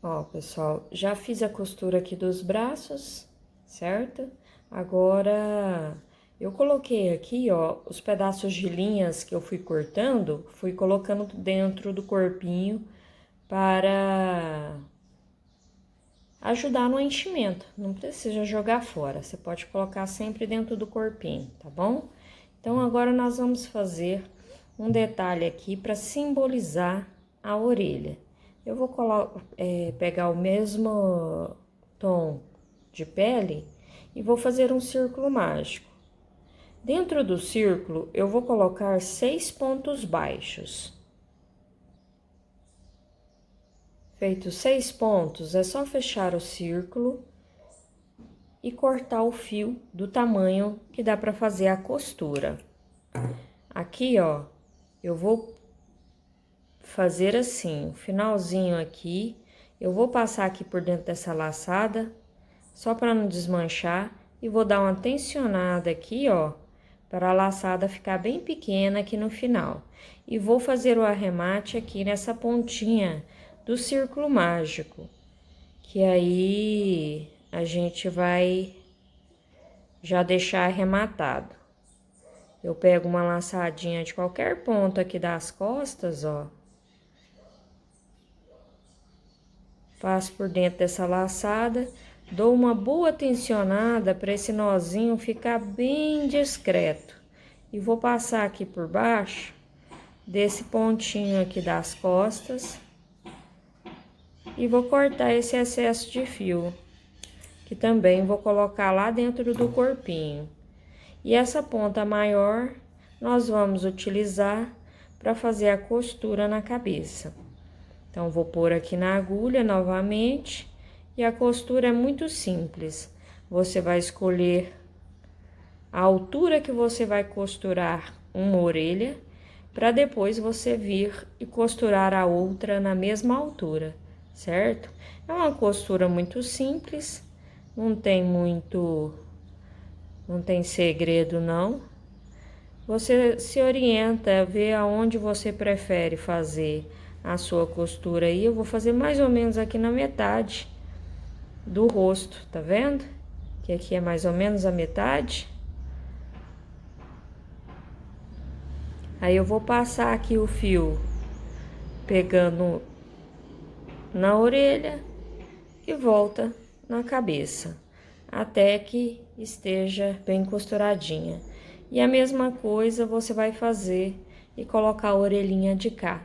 Ó, pessoal, já fiz a costura aqui dos braços, certo? Agora, eu coloquei aqui, ó, os pedaços de linhas que eu fui cortando, fui colocando dentro do corpinho para ajudar no enchimento. Não precisa jogar fora, você pode colocar sempre dentro do corpinho, tá bom? Então, agora nós vamos fazer um detalhe aqui para simbolizar a orelha. Eu vou pegar o mesmo tom de pele e vou fazer um círculo mágico. Dentro do círculo, eu vou colocar 6 pontos baixos. Feitos 6 pontos, é só fechar o círculo e cortar o fio do tamanho que dá para fazer a costura. Aqui, ó, eu vou fazer assim, o finalzinho aqui, eu vou passar aqui por dentro dessa laçada, só para não desmanchar, e vou dar uma tensionada aqui, ó, para a laçada ficar bem pequena aqui no final. E vou fazer o arremate aqui nessa pontinha do círculo mágico, que aí a gente vai já deixar arrematado. Eu pego uma laçadinha de qualquer ponto aqui das costas, ó. Passo por dentro dessa laçada, dou uma boa tensionada para esse nozinho ficar bem discreto. E vou passar aqui por baixo desse pontinho aqui das costas. E vou cortar esse excesso de fio, que também vou colocar lá dentro do corpinho. E essa ponta maior, nós vamos utilizar para fazer a costura na cabeça. Então, vou pôr aqui na agulha novamente, e a costura é muito simples. Você vai escolher a altura que você vai costurar uma orelha, para depois você vir e costurar a outra na mesma altura, certo? É uma costura muito simples, não tem segredo não. Você se orienta, vê aonde você prefere fazer a sua costura aí. Eu vou fazer mais ou menos aqui na metade do rosto, tá vendo? Que aqui é mais ou menos a metade. Aí eu vou passar aqui o fio pegando na orelha e volta na cabeça, até que esteja bem costuradinha. E a mesma coisa você vai fazer e colocar a orelhinha de cá,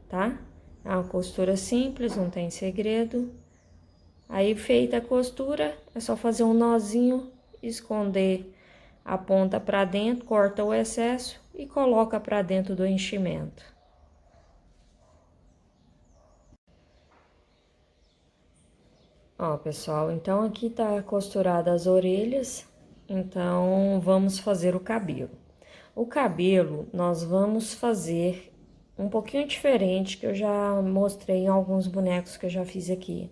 tá? É uma costura simples, não tem segredo. Aí, feita a costura, é só fazer um nozinho, esconder a ponta pra dentro, corta o excesso e coloca pra dentro do enchimento. Ó, pessoal, então aqui tá costurada as orelhas, então vamos fazer o cabelo. O cabelo nós vamos fazer um pouquinho diferente, que eu já mostrei em alguns bonecos que eu já fiz aqui.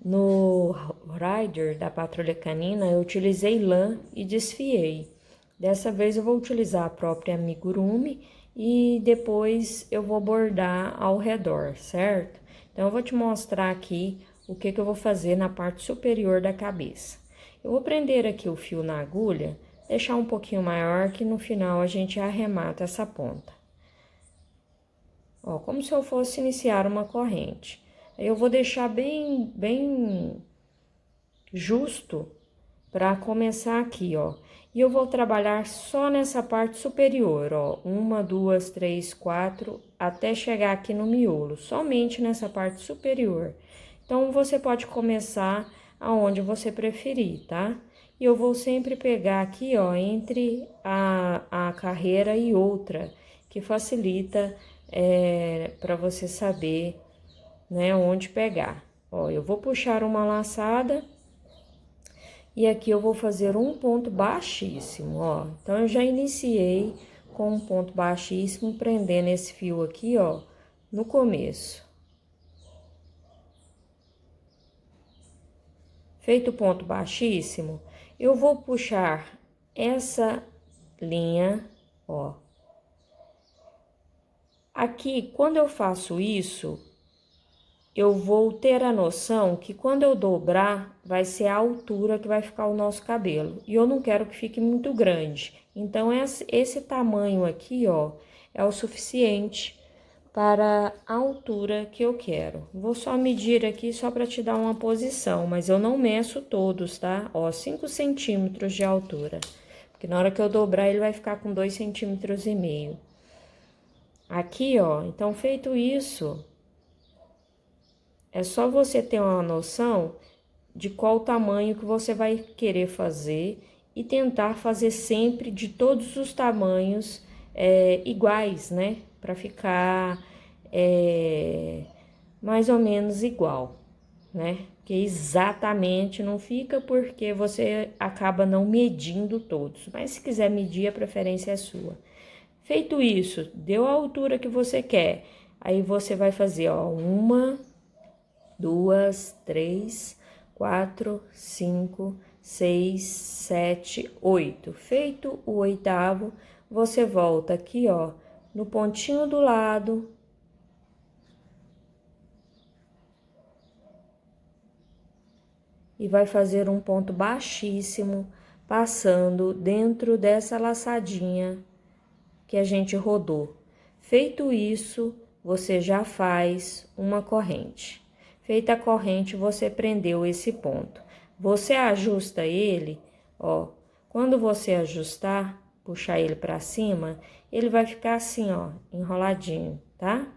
No Rider da Patrulha Canina, eu utilizei lã e desfiei. Dessa vez eu vou utilizar a própria amigurumi e depois eu vou bordar ao redor, certo? Então, eu vou te mostrar aqui o que eu vou fazer na parte superior da cabeça. Eu vou prender aqui o fio na agulha, deixar um pouquinho maior, que no final a gente arremata essa ponta. Ó, como se eu fosse iniciar uma corrente. Aí eu vou deixar bem justo para começar aqui, ó. E eu vou trabalhar só nessa parte superior, ó. 1, 2, 3, 4, até chegar aqui no miolo, somente nessa parte superior. Então, você pode começar aonde você preferir, tá? E eu vou sempre pegar aqui, ó, entre a carreira e outra, que facilita para você saber, né, onde pegar. Ó, eu vou puxar uma laçada e aqui eu vou fazer um ponto baixíssimo, ó. Então, eu já iniciei com um ponto baixíssimo, prendendo esse fio aqui, ó, no começo. Feito o ponto baixíssimo, eu vou puxar essa linha, ó. Aqui, quando eu faço isso, eu vou ter a noção que quando eu dobrar, vai ser a altura que vai ficar o nosso cabelo. E eu não quero que fique muito grande. Então, esse tamanho aqui, ó, é o suficiente para a altura que eu quero. Vou só medir aqui só para te dar uma posição, mas eu não meço todos, tá? Ó, 5 centímetros de altura. Porque na hora que eu dobrar, ele vai ficar com 2,5 centímetros. Aqui, ó, então feito isso, é só você ter uma noção de qual tamanho que você vai querer fazer e tentar fazer sempre de todos os tamanhos iguais, né? Para ficar mais ou menos igual, né? Que exatamente não fica porque você acaba não medindo todos. Mas se quiser medir, a preferência é sua. Feito isso, deu a altura que você quer. Aí você vai fazer, ó, 1, 2, 3, 4, 5, 6, 7, 8. Feito o 8º, você volta aqui, ó, no pontinho do lado. E vai fazer um ponto baixíssimo, passando dentro dessa laçadinha que a gente rodou. Feito isso, você já faz uma corrente. Feita a corrente, você prendeu esse ponto. Você ajusta ele, ó. Quando você ajustar, puxar ele para cima, ele vai ficar assim, ó, enroladinho, tá?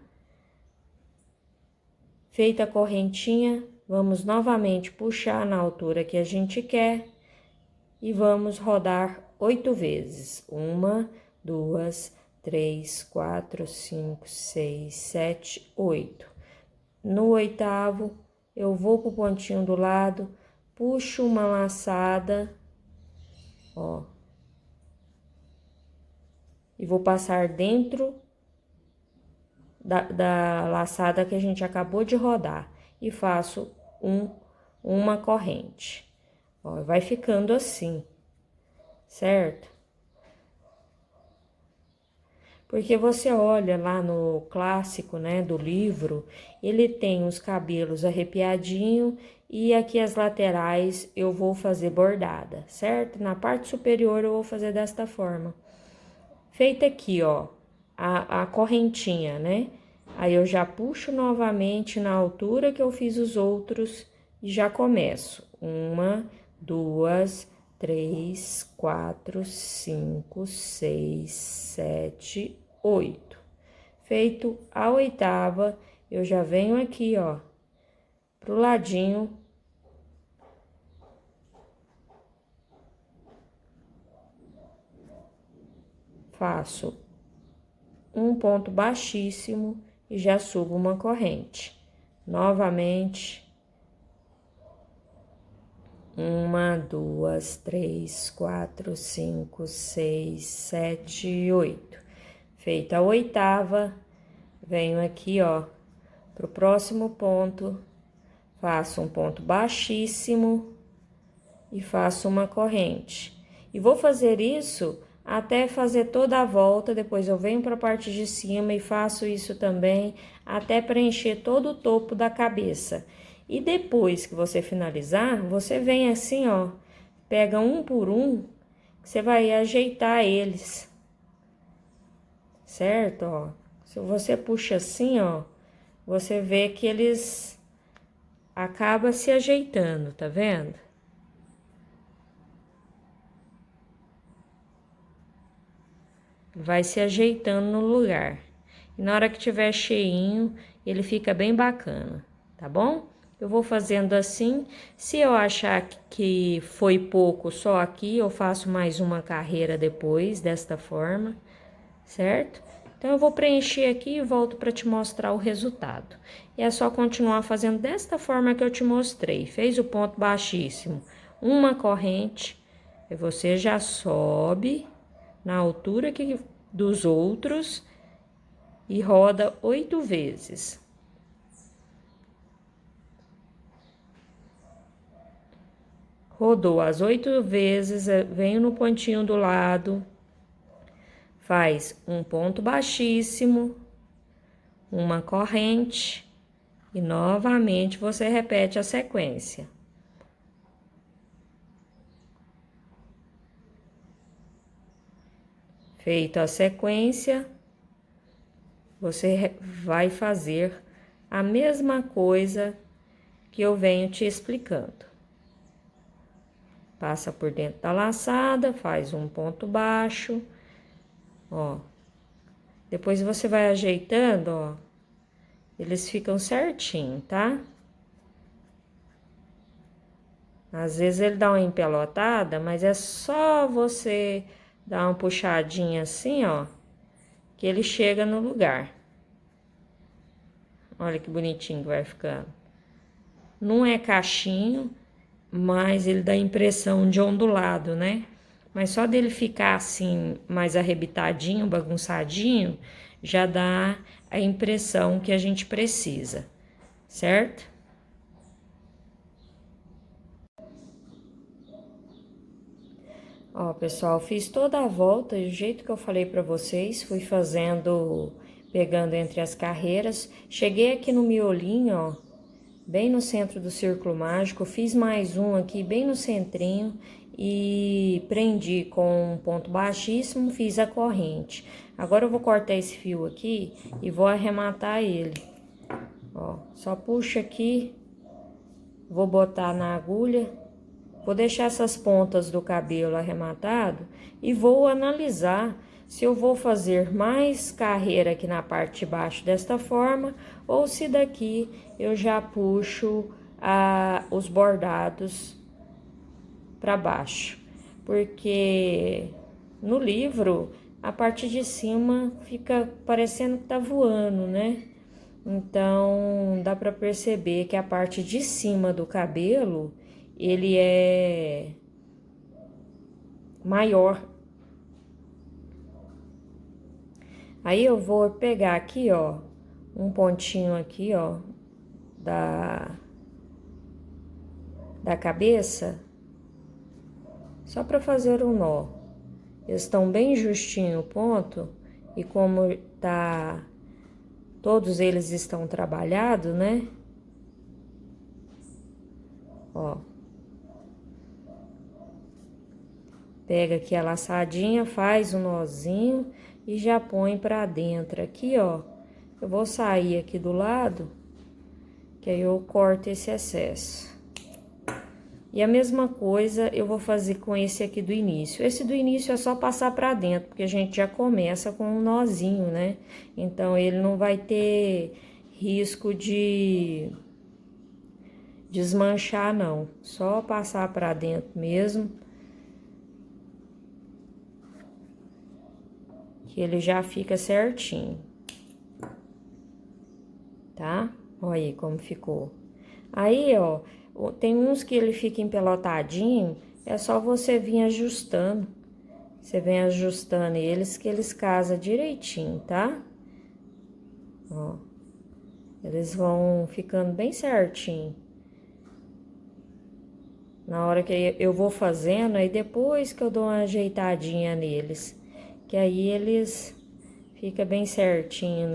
Feita a correntinha, vamos novamente puxar na altura que a gente quer e vamos rodar 8 vezes. 1, 2, 3, 4, 5, 6, 7, 8. No 8º, eu vou pro pontinho do lado, puxo uma laçada, ó, e vou passar dentro da laçada que a gente acabou de rodar e faço uma corrente. Ó, vai ficando assim, certo? Porque você olha lá no clássico, né, do livro, ele tem os cabelos arrepiadinho e aqui as laterais eu vou fazer bordada, certo? Na parte superior eu vou fazer desta forma. Feita aqui, ó, a correntinha, né? Aí eu já puxo novamente na altura que eu fiz os outros e já começo. 1, 2, 3, 4, 5, 6, 7, 8. Feito a 8ª, eu já venho aqui, ó, pro ladinho. Faço um ponto baixíssimo e já subo uma corrente. Novamente. 1, 2, 3, 4, 5, 6, 7, 8. Feita a 8ª, venho aqui, ó, pro próximo ponto, faço um ponto baixíssimo e faço uma corrente. E vou fazer isso até fazer toda a volta, depois eu venho para a parte de cima e faço isso também, até preencher todo o topo da cabeça. E depois que você finalizar, você vem assim, ó, pega um por um, você vai ajeitar eles, certo? Ó, se você puxa assim, ó, você vê que eles acabam se ajeitando, tá vendo? Vai se ajeitando no lugar. E na hora que tiver cheinho, ele fica bem bacana, tá bom? Eu vou fazendo assim. Se eu achar que foi pouco só aqui, eu faço mais uma carreira depois, desta forma, certo? Então, eu vou preencher aqui e volto para te mostrar o resultado. E é só continuar fazendo desta forma que eu te mostrei. Fez o ponto baixíssimo, uma corrente, e você já sobe na altura que dos outros e roda 8 vezes. Rodou as 8 vezes, venho no pontinho do lado, faz um ponto baixíssimo, uma corrente E novamente você repete a sequência. Feito a sequência, você vai fazer a mesma coisa que eu venho te explicando. Passa por dentro da laçada, faz um ponto baixo, ó. Depois você vai ajeitando, ó. Eles ficam certinho, tá? Às vezes ele dá uma empelotada, mas é só você dar uma puxadinha assim, ó, que ele chega no lugar. Olha que bonitinho que vai ficando. Não é cachinho, mas ele dá a impressão de ondulado, né? Mas só dele ficar assim, mais arrebitadinho, bagunçadinho, já dá a impressão que a gente precisa, certo? Ó, pessoal, fiz toda a volta, do jeito que eu falei pra vocês, fui fazendo, pegando entre as carreiras. Cheguei aqui no miolinho, ó, bem no centro do círculo mágico, fiz mais um aqui bem no centrinho e prendi com um ponto baixíssimo, fiz a corrente. Agora eu vou cortar esse fio aqui e vou arrematar ele. Ó, só puxa aqui, vou botar na agulha, vou deixar essas pontas do cabelo arrematado e vou analisar se eu vou fazer mais carreira aqui na parte de baixo desta forma ou se daqui eu já puxo os bordados para baixo. Porque no livro a parte de cima fica parecendo que tá voando, né? Então dá para perceber que a parte de cima do cabelo ele é maior. Aí eu vou pegar aqui, ó, um pontinho aqui, ó, da cabeça, só para fazer um nó. Eles estão bem justinho o ponto, e como tá, todos eles estão trabalhados, né? Ó. Pega aqui a laçadinha, faz um nozinho e já põe pra dentro. Aqui, ó, eu vou sair aqui do lado, que aí eu corto esse excesso. E a mesma coisa eu vou fazer com esse aqui do início. Esse do início é só passar pra dentro, porque a gente já começa com um nozinho, né? Então, ele não vai ter risco de desmanchar, não. Só passar pra dentro mesmo. Que ele já fica certinho. Tá? Olha aí como ficou. Aí, ó, tem uns que ele fica empelotadinho, é só você vir ajustando. Você vem ajustando eles que eles casam direitinho, tá? Ó, eles vão ficando bem certinho. Na hora que eu vou fazendo, aí depois que eu dou uma ajeitadinha neles. Que aí eles ficam bem certinho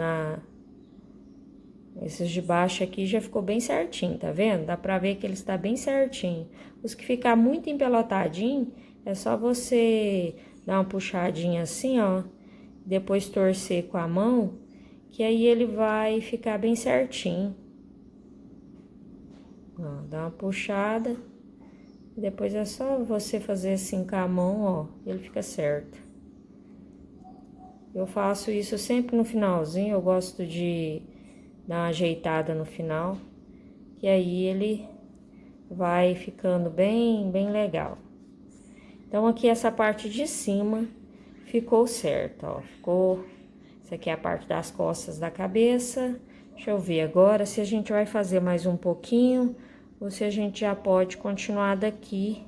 Esses de baixo aqui já ficou bem certinho, tá vendo? Dá pra ver que ele está bem certinho. Os que ficar muito empelotadinho, é só você dar uma puxadinha assim, ó. Depois torcer com a mão, que aí ele vai ficar bem certinho. Ó, dá uma puxada. Depois é só você fazer assim com a mão, ó. Ele fica certo. Eu faço isso sempre no finalzinho, eu gosto de dar uma ajeitada no final, que aí ele vai ficando bem legal. Então, aqui essa parte de cima ficou certa, ó, ficou... Essa aqui é a parte das costas da cabeça. Deixa eu ver agora se a gente vai fazer mais um pouquinho, ou se a gente já pode continuar daqui.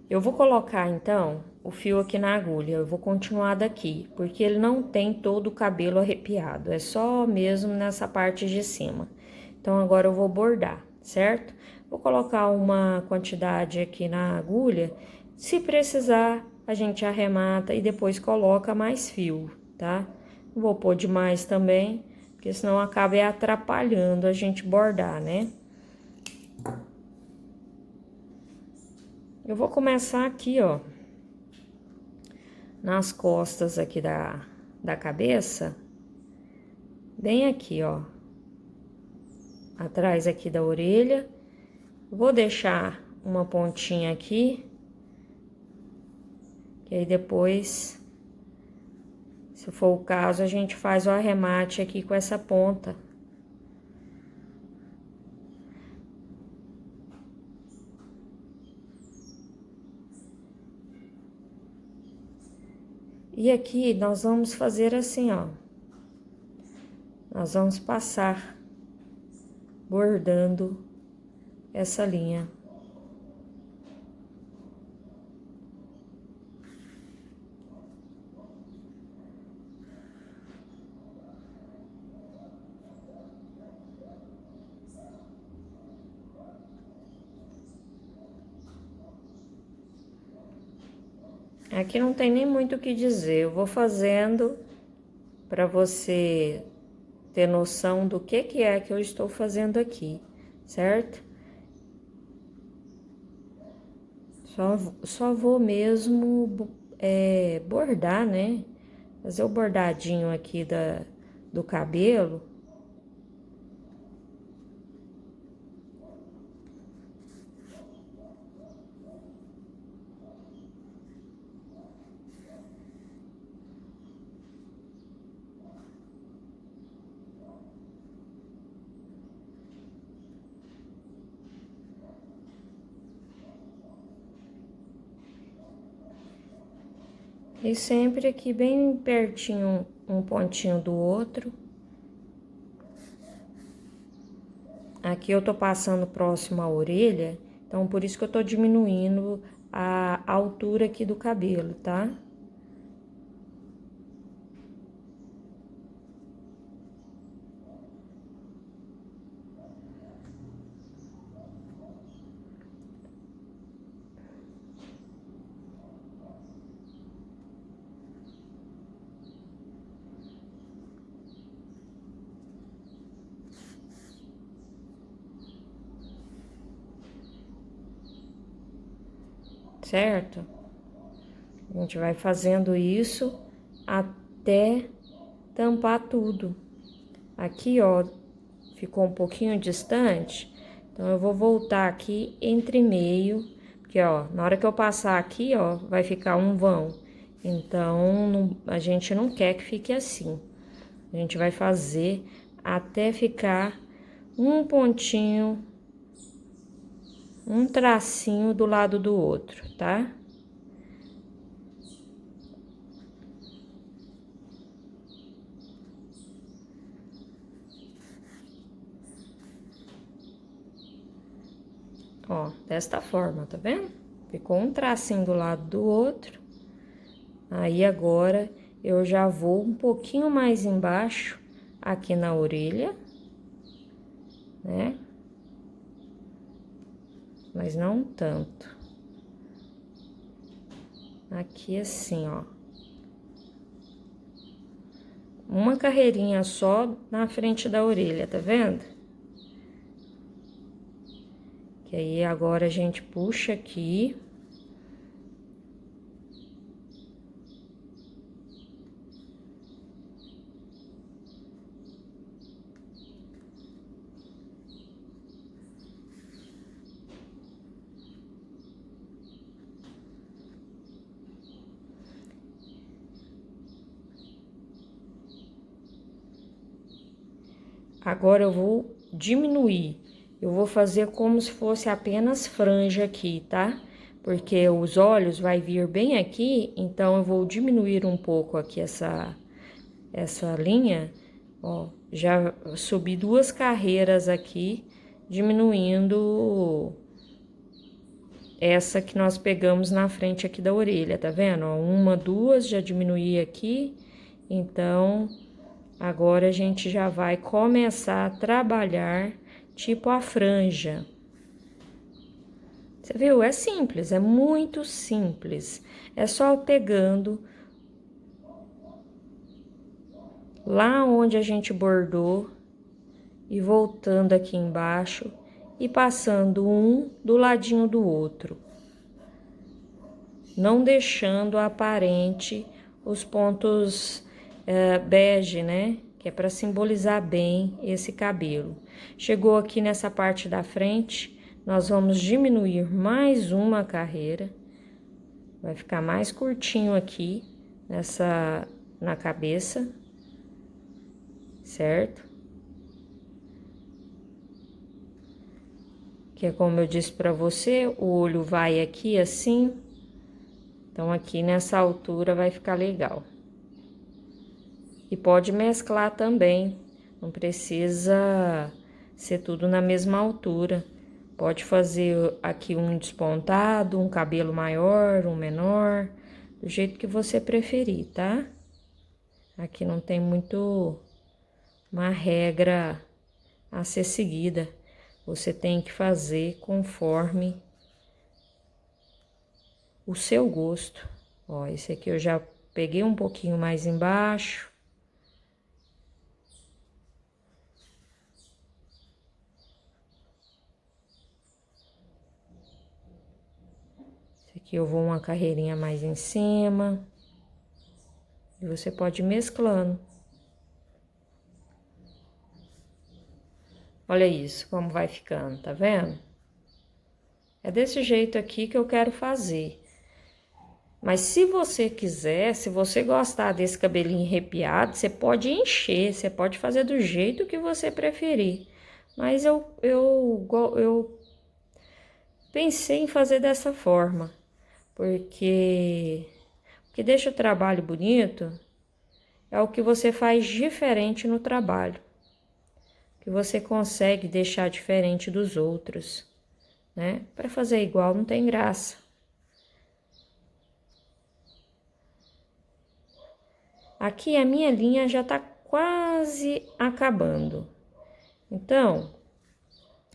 Eu vou colocar, então, o fio aqui na agulha, eu vou continuar daqui, porque ele não tem todo o cabelo arrepiado, é só mesmo nessa parte de cima. Então, agora eu vou bordar. certo? Vou colocar uma quantidade aqui na agulha, se precisar a gente arremata e depois coloca mais fio, tá? Não vou pôr demais também, porque senão acaba atrapalhando a gente bordar, né? Eu vou começar aqui, ó, nas costas aqui da cabeça, bem aqui, ó, atrás aqui da orelha. Vou deixar uma pontinha aqui, que aí depois, se for o caso, a gente faz o arremate aqui com essa ponta. E aqui nós vamos fazer assim, ó. Nós vamos passar bordando essa linha. Aqui não tem nem muito o que dizer, eu vou fazendo para você ter noção do que é que eu estou fazendo aqui, certo? Só vou mesmo bordar, né? Fazer o bordadinho aqui do cabelo. E sempre aqui bem pertinho, um pontinho do outro. Aqui eu tô passando próximo à orelha, então por isso que eu tô diminuindo a altura aqui do cabelo, tá? Certo? A gente vai fazendo isso até tampar tudo. Aqui, ó, ficou um pouquinho distante, então eu vou voltar aqui entre meio, porque, ó, na hora que eu passar aqui, ó, vai ficar um vão. Então, a gente não quer que fique assim. A gente vai fazer até ficar um pontinho, um tracinho do lado do outro, tá? Ó, desta forma, tá vendo? Ficou um tracinho do lado do outro. Aí, agora, eu já vou um pouquinho mais embaixo, aqui na orelha, né? Mas não tanto. Aqui assim, ó. Uma carreirinha só na frente da orelha, tá vendo? Que aí agora a gente puxa aqui. Agora eu vou diminuir. Eu vou fazer como se fosse apenas franja aqui, tá? Porque os olhos vai vir bem aqui, então eu vou diminuir um pouco aqui essa linha, ó. Já subi 2 carreiras aqui, diminuindo essa que nós pegamos na frente aqui da orelha, tá vendo? Ó, 1, 2, já diminuí aqui, então agora a gente já vai começar a trabalhar tipo a franja. Você viu? É simples, é muito simples. É só pegando lá onde a gente bordou e voltando aqui embaixo e passando um do ladinho do outro. Não deixando aparente os pontos bege, né? Que é para simbolizar bem esse cabelo. Chegou aqui nessa parte da frente, nós vamos diminuir mais uma carreira. Vai ficar mais curtinho aqui na cabeça, certo? Que é como eu disse para você, o olho vai aqui assim. Então, aqui nessa altura vai ficar legal. E pode mesclar também, não precisa ser tudo na mesma altura. Pode fazer aqui um despontado, um cabelo maior, um menor, do jeito que você preferir, tá? Aqui não tem muito uma regra a ser seguida. Você tem que fazer conforme o seu gosto. Ó, esse aqui eu já peguei um pouquinho mais embaixo. Esse aqui eu vou uma carreirinha mais em cima. E você pode ir mesclando. Olha isso, como vai ficando, tá vendo? É desse jeito aqui que eu quero fazer. Mas se você quiser, se você gostar desse cabelinho arrepiado, você pode encher, você pode fazer do jeito que você preferir. Mas eu pensei em fazer dessa forma, porque o que deixa o trabalho bonito é o que você faz diferente no trabalho, que você consegue deixar diferente dos outros, né? Para fazer igual não tem graça. Aqui a minha linha já tá quase acabando. Então,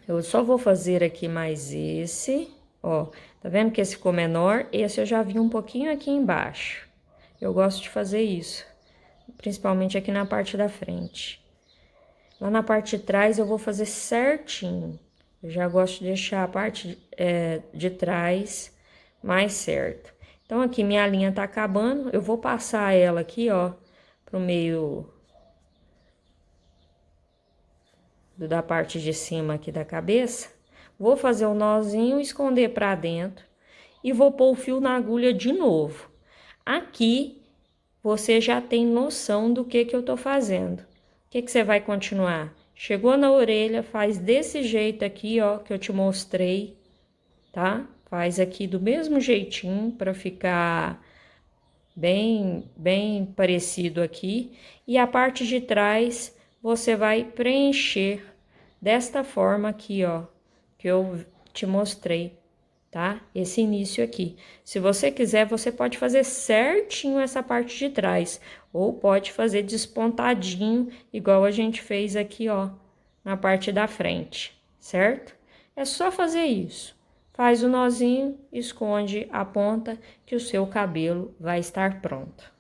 eu só vou fazer aqui mais esse, ó. Tá vendo que esse ficou menor? Esse eu já vi um pouquinho aqui embaixo. Eu gosto de fazer isso, principalmente aqui na parte da frente. Lá na parte de trás eu vou fazer certinho. Eu já gosto de deixar a parte de trás mais certo. Então, aqui minha linha tá acabando, eu vou passar ela aqui, ó, pro meio da parte de cima aqui da cabeça. Vou fazer o nozinho, esconder pra dentro e vou pôr o fio na agulha de novo. Aqui, você já tem noção do que eu tô fazendo. O que você vai continuar? Chegou na orelha, faz desse jeito aqui, ó, que eu te mostrei, tá? Faz aqui do mesmo jeitinho para ficar bem parecido aqui. E a parte de trás, você vai preencher desta forma aqui, ó, que eu te mostrei, tá? Esse início aqui. Se você quiser, você pode fazer certinho essa parte de trás, ou pode fazer despontadinho, igual a gente fez aqui, ó, na parte da frente, certo? É só fazer isso. Faz o nozinho, esconde a ponta, que o seu cabelo vai estar pronto.